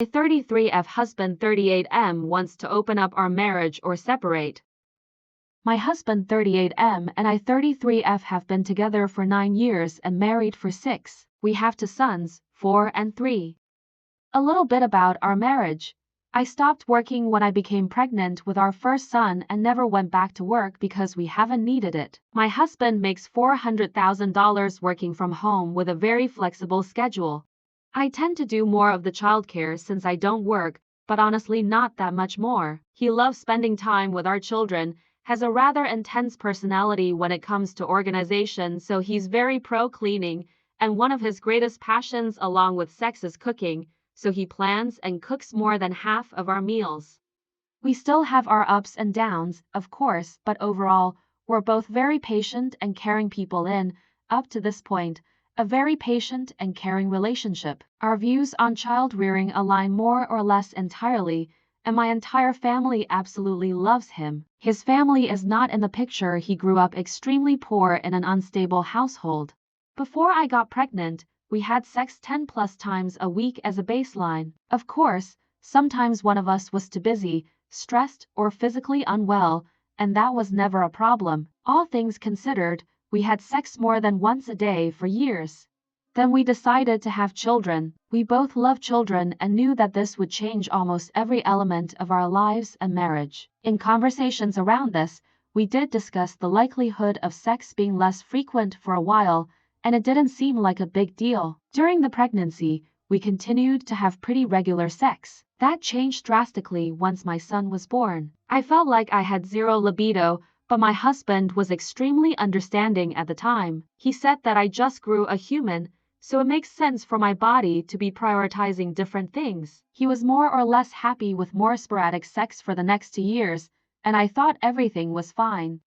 My 33F husband 38M wants to open up our marriage or separate. My husband 38M and I 33F have been together for 9 years and married for 6. We have 2 sons, 4 and 3. A little bit about our marriage. I stopped working when I became pregnant with our first son and never went back to work because we haven't needed it. My husband makes $400,000 working from home with a very flexible schedule. I tend to do more of the childcare since I don't work, but honestly not that much more. He loves spending time with our children, has a rather intense personality when it comes to organization, so he's very pro cleaning, and one of his greatest passions along with sex is cooking, so he plans and cooks more than half of our meals. We still have our ups and downs, of course, but overall, we're both very patient and caring people in, up to this point, a very patient and caring relationship. Our views on child rearing align more or less entirely, and my entire family absolutely loves him. His family is not in the picture. He grew up extremely poor in an unstable household. Before I got pregnant, we had sex 10+ times a week as a baseline. Of course, sometimes one of us was too busy, stressed, or physically unwell, and that was never a problem. All things considered, we had sex more than once a day for years. Then we decided to have children. We both love children and knew that this would change almost every element of our lives and marriage. In conversations around this, we did discuss the likelihood of sex being less frequent for a while, and it didn't seem like a big deal. During the pregnancy, we continued to have pretty regular sex. That changed drastically once my son was born. I felt like I had zero libido, but my husband was extremely understanding at the time. He said that I just grew a human, so it makes sense for my body to be prioritizing different things. He was more or less happy with more sporadic sex for the next 2 years, and I thought everything was fine.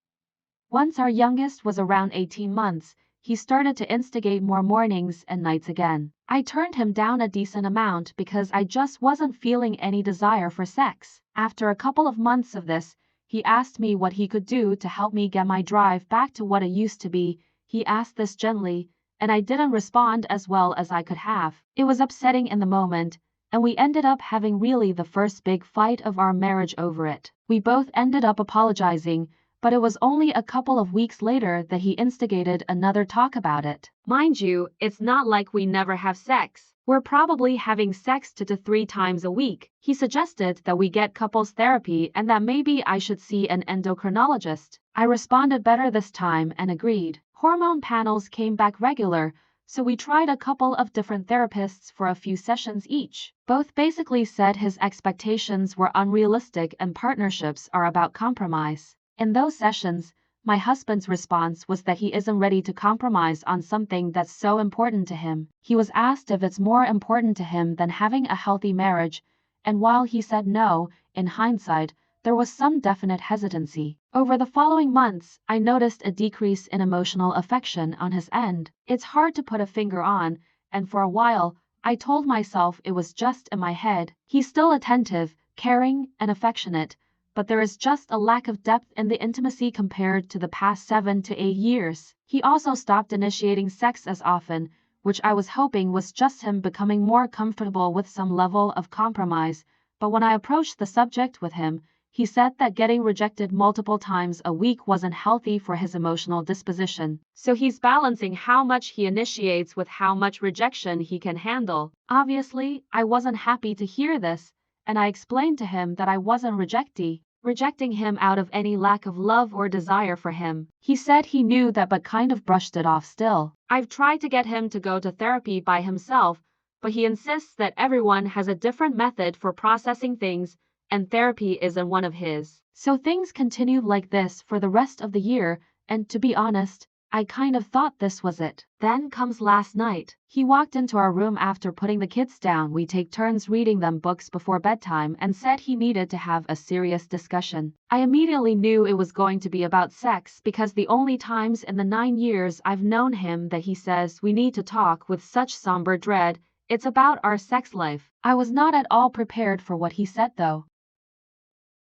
Once our youngest was around 18 months, he started to instigate more mornings and nights again. I turned him down a decent amount because I just wasn't feeling any desire for sex. After a couple of months of this, he asked me what he could do to help me get my drive back to what it used to be. He asked this gently, and I didn't respond as well as I could have. It was upsetting in the moment, and we ended up having really the first big fight of our marriage over it. We both ended up apologizing, but it was only a couple of weeks later that he instigated another talk about it. Mind you, it's not like we never have sex. We're probably having sex 2 to 3 times a week. He suggested that we get couples therapy and that maybe I should see an endocrinologist. I responded better this time and agreed. Hormone panels came back regular, so we tried a couple of different therapists for a few sessions each. Both basically said his expectations were unrealistic and partnerships are about compromise. In those sessions, my husband's response was that he isn't ready to compromise on something that's so important to him. He was asked if it's more important to him than having a healthy marriage, and while he said no, in hindsight, there was some definite hesitancy. Over the following months, I noticed a decrease in emotional affection on his end. It's hard to put a finger on, and for a while, I told myself it was just in my head. He's still attentive, caring, and affectionate, but there is just a lack of depth in the intimacy compared to the past 7 to 8 years. He also stopped initiating sex as often, which I was hoping was just him becoming more comfortable with some level of compromise, but when I approached the subject with him, he said that getting rejected multiple times a week wasn't healthy for his emotional disposition. So he's balancing how much he initiates with how much rejection he can handle. Obviously, I wasn't happy to hear this, and I explained to him that I wasn't rejecting him out of any lack of love or desire for him. He said he knew that but kind of brushed it off still. I've tried to get him to go to therapy by himself, but he insists that everyone has a different method for processing things, and therapy isn't one of his. So things continued like this for the rest of the year, and to be honest, I kind of thought this was it. Then comes last night. He walked into our room after putting the kids down. We take turns reading them books before bedtime and said he needed to have a serious discussion. I immediately knew it was going to be about sex because the only times in the 9 years I've known him that he says we need to talk with such somber dread, it's about our sex life. I was not at all prepared for what he said though.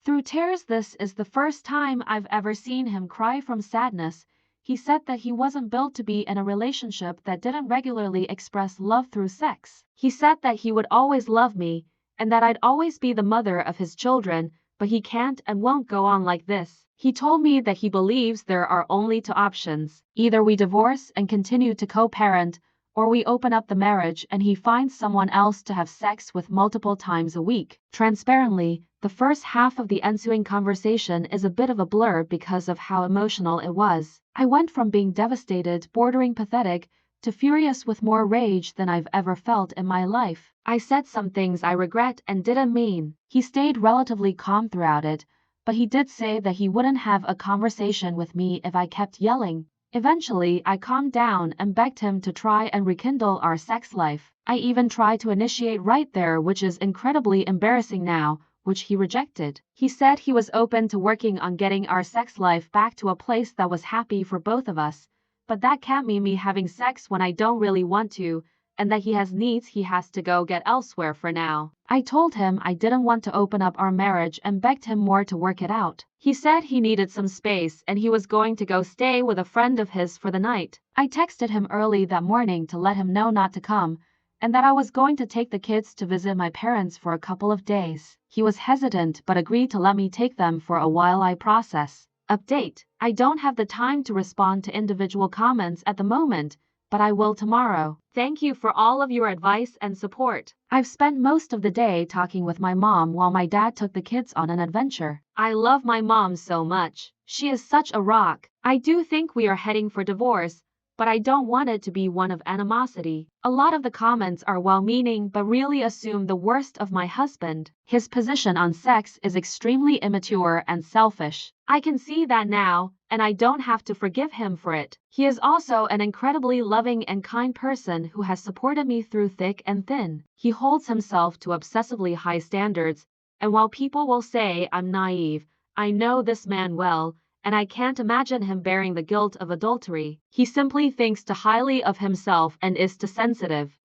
Through tears, this is the first time I've ever seen him cry from sadness. He said that he wasn't built to be in a relationship that didn't regularly express love through sex. He said that he would always love me, and that I'd always be the mother of his children, but he can't and won't go on like this. He told me that he believes there are only two options. Either we divorce and continue to co-parent, or we open up the marriage and he finds someone else to have sex with multiple times a week. Transparently, the first half of the ensuing conversation is a bit of a blur because of how emotional it was. I went from being devastated, bordering pathetic, to furious with more rage than I've ever felt in my life. I said some things I regret and didn't mean. He stayed relatively calm throughout it, but he did say that he wouldn't have a conversation with me if I kept yelling. Eventually, I calmed down and begged him to try and rekindle our sex life. I even tried to initiate right there, which is incredibly embarrassing now, which he rejected. He said he was open to working on getting our sex life back to a place that was happy for both of us, but that can't mean me having sex when I don't really want to, and that he has needs he has to go get elsewhere for now. I told him I didn't want to open up our marriage and begged him more to work it out. He said he needed some space and he was going to go stay with a friend of his for the night. I texted him early that morning to let him know not to come, and that I was going to take the kids to visit my parents for a couple of days. He was hesitant but agreed to let me take them for a while I process. Update: I don't have the time to respond to individual comments at the moment, but I will tomorrow. Thank you for all of your advice and support. I've spent most of the day talking with my mom while my dad took the kids on an adventure. I love my mom so much. She is such a rock. I do think we are heading for divorce, but I don't want it to be one of animosity. A lot of the comments are well-meaning but really assume the worst of my husband. His position on sex is extremely immature and selfish. I can see that now, and I don't have to forgive him for it. He is also an incredibly loving and kind person who has supported me through thick and thin. He holds himself to obsessively high standards, and while people will say I'm naive, I know this man well, and I can't imagine him bearing the guilt of adultery. He simply thinks too highly of himself and is too sensitive.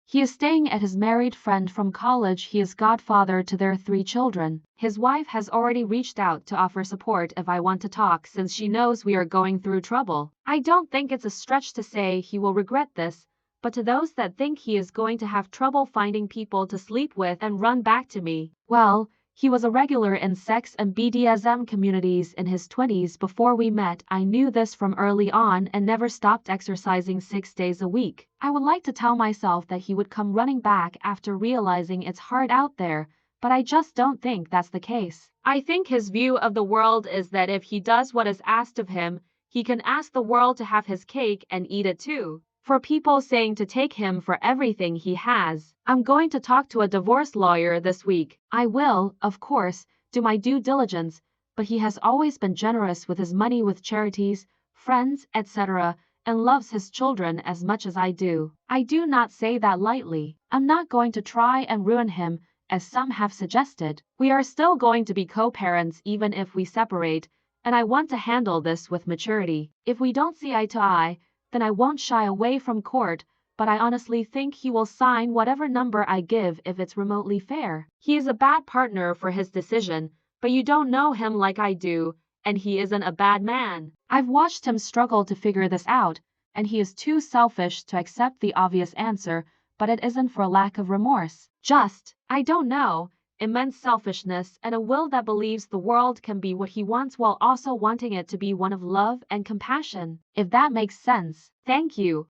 He is staying at his married friend from college. He is godfather to their 3 children. His wife has already reached out to offer support if I want to talk since she knows we are going through trouble. I don't think it's a stretch to say he will regret this, but to those that think he is going to have trouble finding people to sleep with and run back to me, well, he was a regular in sex and BDSM communities in his 20s before we met. I knew this from early on and never stopped exercising 6 days a week. I would like to tell myself that he would come running back after realizing it's hard out there, but I just don't think that's the case. I think his view of the world is that if he does what is asked of him, he can ask the world to have his cake and eat it too. For people saying to take him for everything he has, I'm going to talk to a divorce lawyer this week. I will, of course, do my due diligence, but he has always been generous with his money with charities, friends, etc., and loves his children as much as I do. I do not say that lightly. I'm not going to try and ruin him, as some have suggested. We are still going to be co-parents even if we separate, and I want to handle this with maturity. If we don't see eye to eye, then I won't shy away from court, but I honestly think he will sign whatever number I give if it's remotely fair. He is a bad partner for his decision, but you don't know him like I do, and he isn't a bad man. I've watched him struggle to figure this out, and he is too selfish to accept the obvious answer, but it isn't for lack of remorse. Just, I don't know, immense selfishness and a will that believes the world can be what he wants while also wanting it to be one of love and compassion. If that makes sense. Thank you.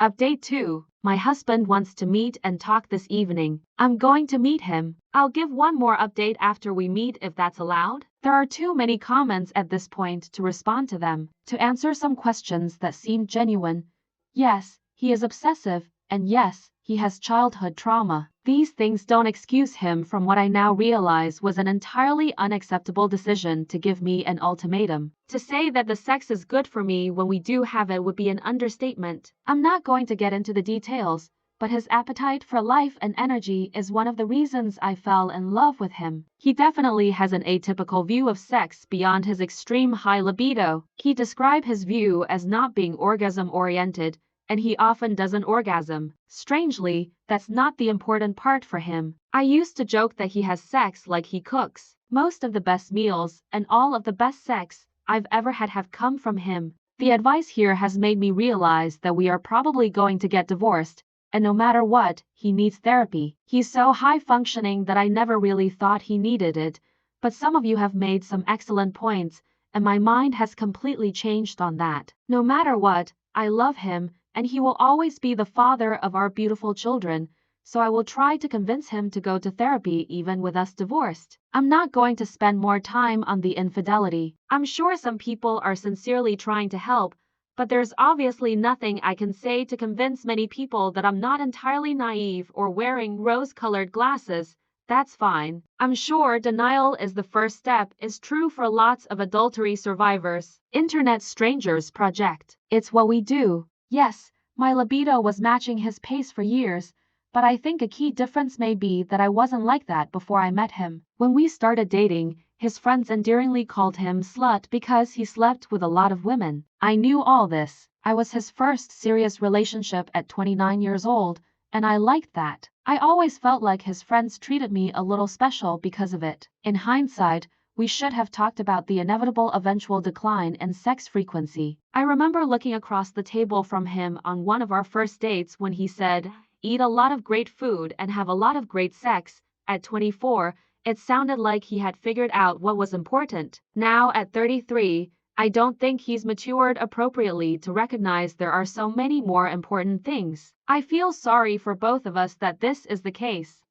Update 2. My husband wants to meet and talk this evening. I'm going to meet him. I'll give one more update after we meet if that's allowed. There are too many comments at this point to respond to them. To answer some questions that seem genuine. Yes, he is obsessive, and yes, he has childhood trauma. These things don't excuse him from what I now realize was an entirely unacceptable decision to give me an ultimatum. To say that the sex is good for me when we do have it would be an understatement. I'm not going to get into the details, but his appetite for life and energy is one of the reasons I fell in love with him. He definitely has an atypical view of sex beyond his extreme high libido. He described his view as not being orgasm-oriented, and he often doesn't orgasm. Strangely, that's not the important part for him. I used to joke that he has sex like he cooks. Most of the best meals and all of the best sex I've ever had have come from him. The advice here has made me realize that we are probably going to get divorced, and no matter what, he needs therapy. He's so high functioning that I never really thought he needed it, but some of you have made some excellent points, and my mind has completely changed on that. No matter what, I love him, and he will always be the father of our beautiful children, so I will try to convince him to go to therapy even with us divorced. I'm not going to spend more time on the infidelity. I'm sure some people are sincerely trying to help, but there's obviously nothing I can say to convince many people that I'm not entirely naive or wearing rose-colored glasses. That's fine. I'm sure denial is the first step is true for lots of adultery survivors. Internet Strangers Project. It's what we do. Yes, my libido was matching his pace for years, but I think a key difference may be that I wasn't like that before I met him. When we started dating, his friends endearingly called him slut because he slept with a lot of women. I knew all this. I was his first serious relationship at 29 years old, and I liked that. I always felt like his friends treated me a little special because of it. In hindsight, we should have talked about the inevitable eventual decline in sex frequency. I remember looking across the table from him on one of our first dates when he said, "Eat a lot of great food and have a lot of great sex." At 24, it sounded like he had figured out what was important. Now, at 33, I don't think he's matured appropriately to recognize there are so many more important things. I feel sorry for both of us that this is the case.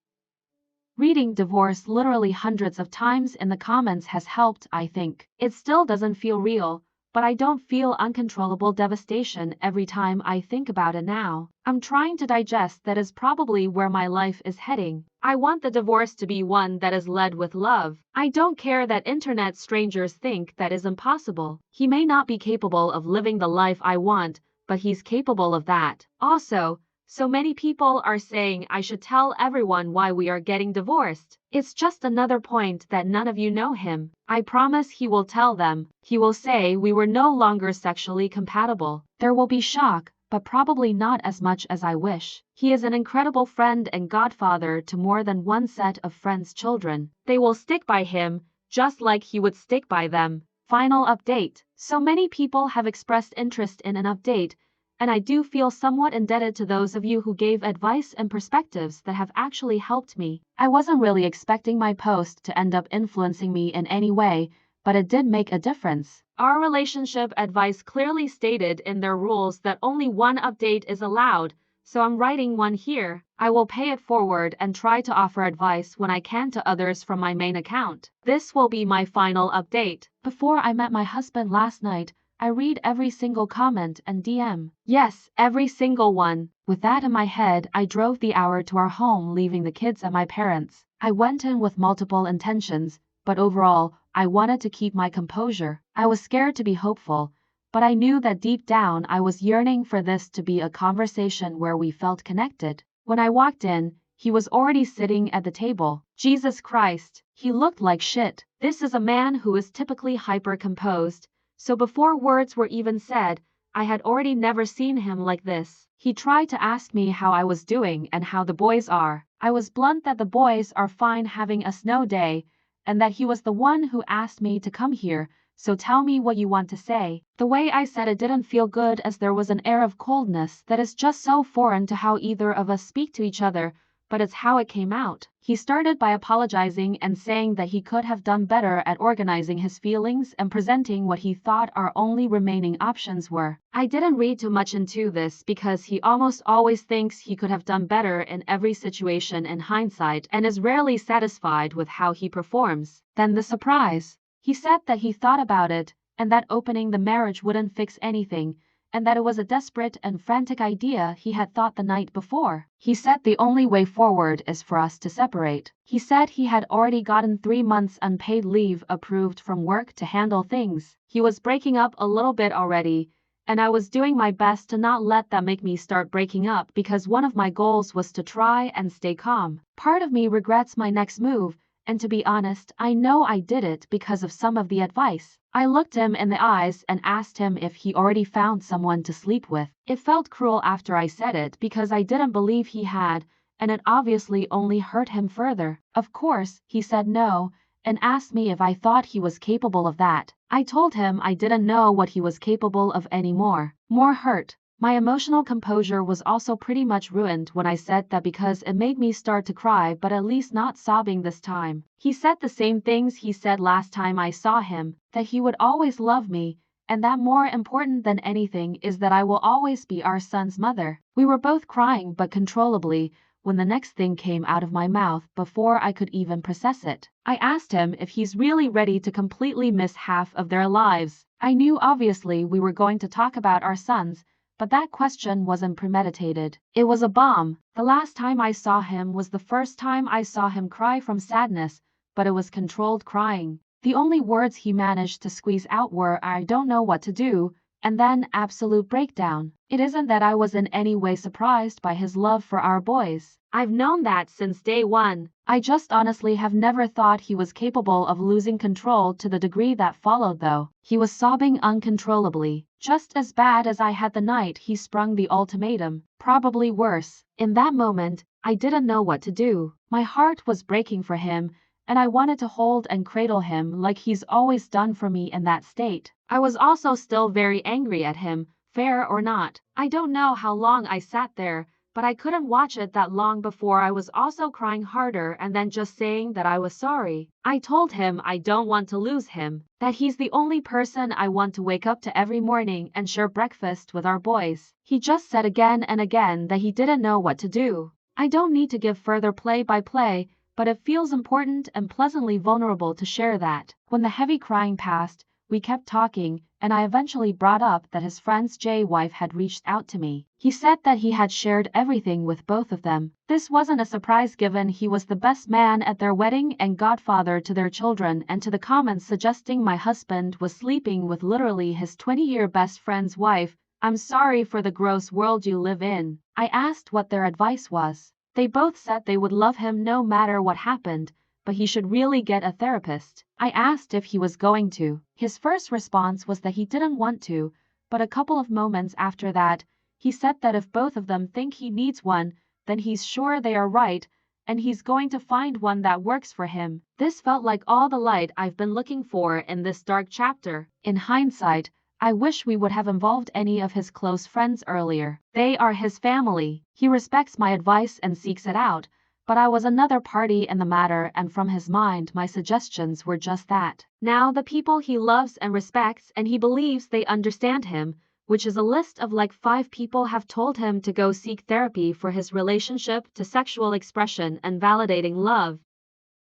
Reading divorce literally hundreds of times in the comments has helped, I think. It still doesn't feel real, but I don't feel uncontrollable devastation every time I think about it now. I'm trying to digest that is probably where my life is heading. I want the divorce to be one that is led with love. I don't care that internet strangers think that is impossible. He may not be capable of living the life I want, but he's capable of that. Also, so many people are saying I should tell everyone why we are getting divorced. It's just another point that none of you know him. I promise he will tell them. He will say we were no longer sexually compatible. There will be shock, but probably not as much as I wish. He is an incredible friend and godfather to more than one set of friends' children. They will stick by him, just like he would stick by them. Final update. So many people have expressed interest in an update, and I do feel somewhat indebted to those of you who gave advice and perspectives that have actually helped me. I wasn't really expecting my post to end up influencing me in any way, but it did make a difference. Our relationship advice clearly stated in their rules that only one update is allowed, so I'm writing one here. I will pay it forward and try to offer advice when I can to others from my main account. This will be my final update. Before I met my husband last night, I read every single comment and DM. Yes, every single one. With that in my head, I drove the hour to our home, leaving the kids at my parents'. I went in with multiple intentions, but overall, I wanted to keep my composure. I was scared to be hopeful, but I knew that deep down I was yearning for this to be a conversation where we felt connected. When I walked in, he was already sitting at the table. Jesus Christ, he looked like shit. This is a man who is typically hyper-composed, so before words were even said, I had already never seen him like this. He tried to ask me how I was doing and how the boys are. I was blunt that the boys are fine having a snow day, and that he was the one who asked me to come here, so tell me what you want to say. The way I said it didn't feel good, as there was an air of coldness that is just so foreign to how either of us speak to each other, but it's how it came out. He started by apologizing and saying that he could have done better at organizing his feelings and presenting what he thought our only remaining options were. I didn't read too much into this because he almost always thinks he could have done better in every situation in hindsight and is rarely satisfied with how he performs. Then the surprise. He said that he thought about it, and that opening the marriage wouldn't fix anything, and that it was a desperate and frantic idea he had thought the night before. He said the only way forward is for us to separate. He said he had already gotten 3 months unpaid leave approved from work to handle things. He was breaking up a little bit already, and I was doing my best to not let that make me start breaking up, because one of my goals was to try and stay calm. Part of me regrets my next move, and to be honest, I know I did it because of some of the advice. I looked him in the eyes and asked him if he already found someone to sleep with. It felt cruel after I said it because I didn't believe he had, and it obviously only hurt him further. Of course, he said no, and asked me if I thought he was capable of that. I told him I didn't know what he was capable of anymore. More hurt, My emotional composure was also pretty much ruined when I said that because it made me start to cry, but at least not sobbing this time. He said the same things he said last time I saw him, that he would always love me, and that more important than anything is that I will always be our son's mother. We were both crying but controllably when the next thing came out of my mouth before I could even process it. I asked him if he's really ready to completely miss half of their lives. I knew obviously we were going to talk about our sons, but that question wasn't premeditated. It was a bomb. The last time I saw him was the first time I saw him cry from sadness, but it was controlled crying. The only words he managed to squeeze out were "I don't know what to do," and then absolute breakdown. It isn't that I was in any way surprised by his love for our boys. I've known that since day one. I just honestly have never thought he was capable of losing control to the degree that followed though. He was sobbing uncontrollably, just as bad as I had the night he sprung the ultimatum, probably worse. In that moment, I didn't know what to do. My heart was breaking for him, and I wanted to hold and cradle him like he's always done for me in that state. I was also still very angry at him, fair or not. I don't know how long I sat there, but I couldn't watch it that long before I was also crying harder and then just saying that I was sorry. I told him I don't want to lose him, that he's the only person I want to wake up to every morning and share breakfast with our boys. He just said again and again that he didn't know what to do. I don't need to give further play-by-play, but it feels important and pleasantly vulnerable to share that. When the heavy crying passed, we kept talking, and I eventually brought up that his friend's wife had reached out to me. He said that he had shared everything with both of them. This wasn't a surprise given he was the best man at their wedding and godfather to their children, and to the comments suggesting my husband was sleeping with literally his 20-year best friend's wife. I'm sorry for the gross world you live in. I asked what their advice was. They both said they would love him no matter what happened, but he should really get a therapist. I asked if he was going to. His first response was that he didn't want to, but a couple of moments after that, he said that if both of them think he needs one, then he's sure they are right, and he's going to find one that works for him. This felt like all the light I've been looking for in this dark chapter. In hindsight, I wish we would have involved any of his close friends earlier. They are his family. He respects my advice and seeks it out, but I was another party in the matter, and from his mind my suggestions were just that. Now the people he loves and respects and he believes they understand him, which is a list of like 5 people, have told him to go seek therapy for his relationship to sexual expression and validating love.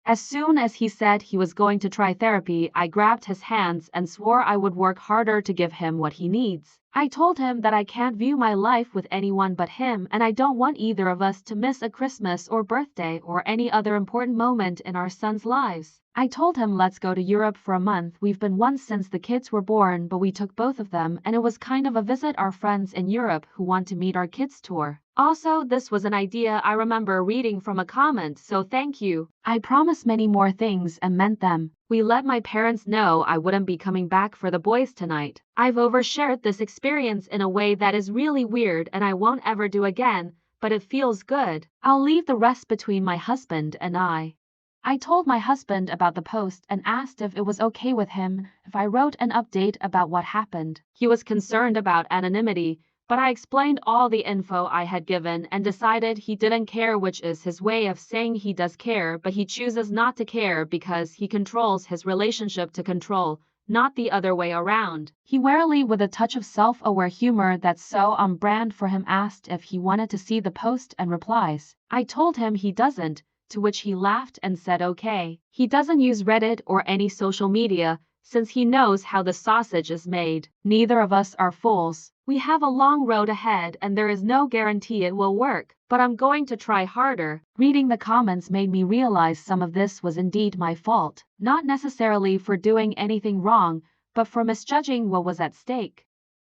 As soon as he said he was going to try therapy, I grabbed his hands and swore I would work harder to give him what he needs. I told him that I can't view my life with anyone but him, and I don't want either of us to miss a Christmas or birthday or any other important moment in our sons' lives. I told him let's go to Europe for a month. We've been once since the kids were born, but we took both of them, and it was kind of a visit our friends in Europe who want to meet our kids tour. Also, this was an idea I remember reading from a comment, so thank you. I promised many more things and meant them. We let my parents know I wouldn't be coming back for the boys tonight. I've overshared this experience in a way that is really weird and I won't ever do again, but it feels good. I'll leave the rest between my husband and I. I told my husband about the post and asked if it was okay with him if I wrote an update about what happened. He was concerned about anonymity, but I explained all the info I had given and decided he didn't care, which is his way of saying he does care, but he chooses not to care because he controls his relationship to control, not the other way around. He warily, with a touch of self-aware humor that's so on brand for him, asked if he wanted to see the post and replies. I told him he doesn't, to which he laughed and said okay. He doesn't use Reddit or any social media, since he knows how the sausage is made. Neither of us are fools. We have a long road ahead and there is no guarantee it will work, but I'm going to try harder. Reading the comments made me realize some of this was indeed my fault, not necessarily for doing anything wrong, but for misjudging what was at stake.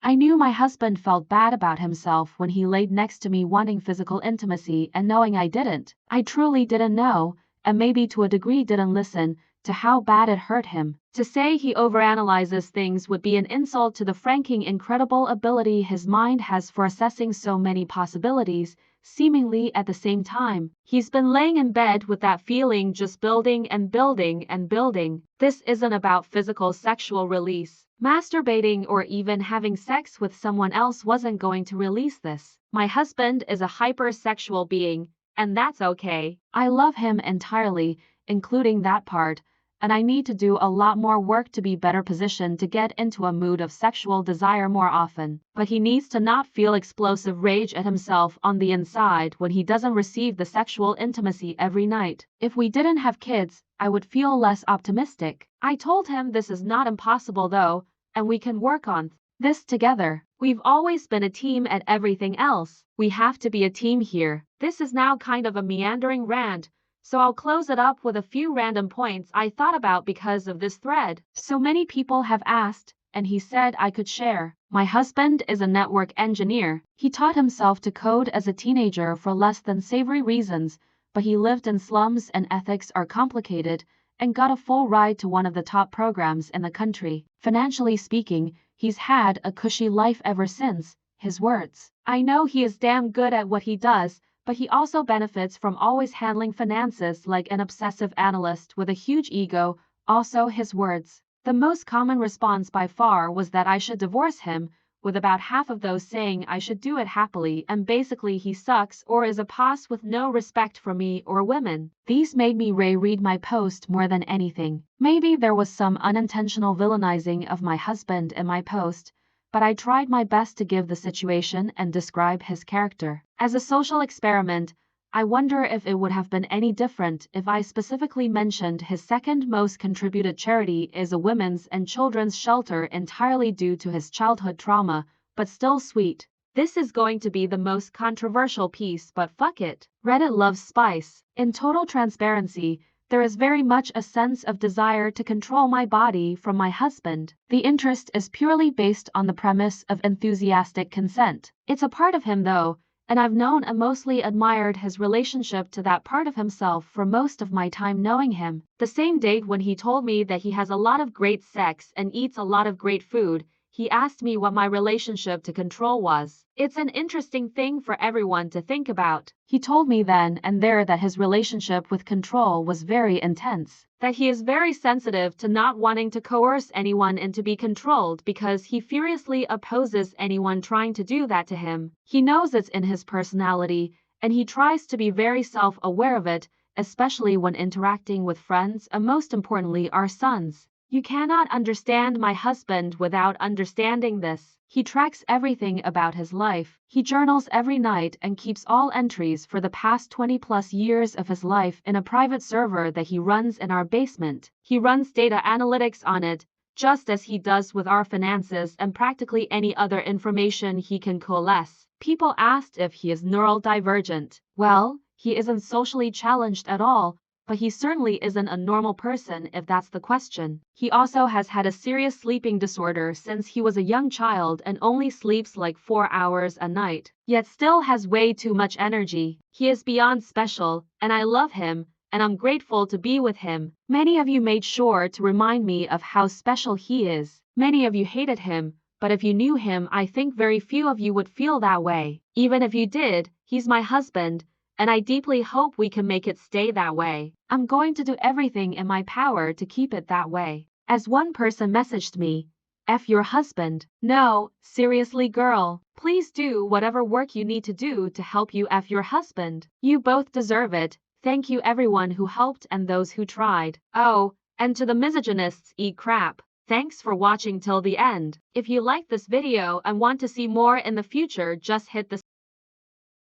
I knew my husband felt bad about himself when he laid next to me wanting physical intimacy and knowing I didn't. I truly didn't know, and maybe to a degree didn't listen, to how bad it hurt him. To say he overanalyzes things would be an insult to the franking incredible ability his mind has for assessing so many possibilities, seemingly at the same time. He's been laying in bed with that feeling, just building and building and building. This isn't about physical sexual release. Masturbating or even having sex with someone else wasn't going to release this. My husband is a hypersexual being, and that's okay. I love him entirely, including that part, and I need to do a lot more work to be better positioned to get into a mood of sexual desire more often. But he needs to not feel explosive rage at himself on the inside when he doesn't receive the sexual intimacy every night. If we didn't have kids, I would feel less optimistic. I told him this is not impossible though, and we can work on this together. We've always been a team at everything else. We have to be a team here. This is now kind of a meandering rant, so I'll close it up with a few random points I thought about because of this thread. So many people have asked, and he said I could share. My husband is a network engineer. He taught himself to code as a teenager for less than savory reasons, but he lived in slums and ethics are complicated, and got a full ride to one of the top programs in the country. Financially speaking, he's had a cushy life ever since. His words. I know he is damn good at what he does, but he also benefits from always handling finances like an obsessive analyst with a huge ego. Also his words. The most common response by far was that I should divorce him, with about half of those saying I should do it happily and basically he sucks or is a pos with no respect for me or women. These made me reread my post more than anything. Maybe there was some unintentional villainizing of my husband in my post, but I tried my best to give the situation and describe his character. As a social experiment, I wonder if it would have been any different if I specifically mentioned his second most contributed charity is a women's and children's shelter entirely due to his childhood trauma, but still sweet. This is going to be the most controversial piece, but fuck it. Reddit loves spice. In total transparency, there is very much a sense of desire to control my body from my husband. The interest is purely based on the premise of enthusiastic consent. It's a part of him though, and I've known and mostly admired his relationship to that part of himself for most of my time knowing him. The same date when he told me that he has a lot of great sex and eats a lot of great food, he asked me what my relationship to control was. It's an interesting thing for everyone to think about. He told me then and there that his relationship with control was very intense, that he is very sensitive to not wanting to coerce anyone into be controlled because he furiously opposes anyone trying to do that to him. He knows it's in his personality, and he tries to be very self-aware of it, especially when interacting with friends and most importantly our sons. You cannot understand my husband without understanding this. He tracks everything about his life. He journals every night and keeps all entries for the past 20+ years of his life in a private server that he runs in our basement. He runs data analytics on it, just as he does with our finances and practically any other information he can coalesce. People asked if he is neurodivergent. Well, he isn't socially challenged at all, but he certainly isn't a normal person if that's the question. He also has had a serious sleeping disorder since he was a young child and only sleeps like 4 hours a night, yet still has way too much energy. He is beyond special, and I love him, and I'm grateful to be with him. Many of you made sure to remind me of how special he is. Many of you hated him, but if you knew him, I think very few of you would feel that way. Even if you did, he's my husband, and I deeply hope we can make it stay that way. I'm going to do everything in my power to keep it that way. As one person messaged me, F your husband. No, seriously girl, please do whatever work you need to do to help you F your husband. You both deserve it. Thank you everyone who helped and those who tried. Oh, and to the misogynists, eat crap. Thanks for watching till the end. If you liked this video and want to see more in the future, just hit the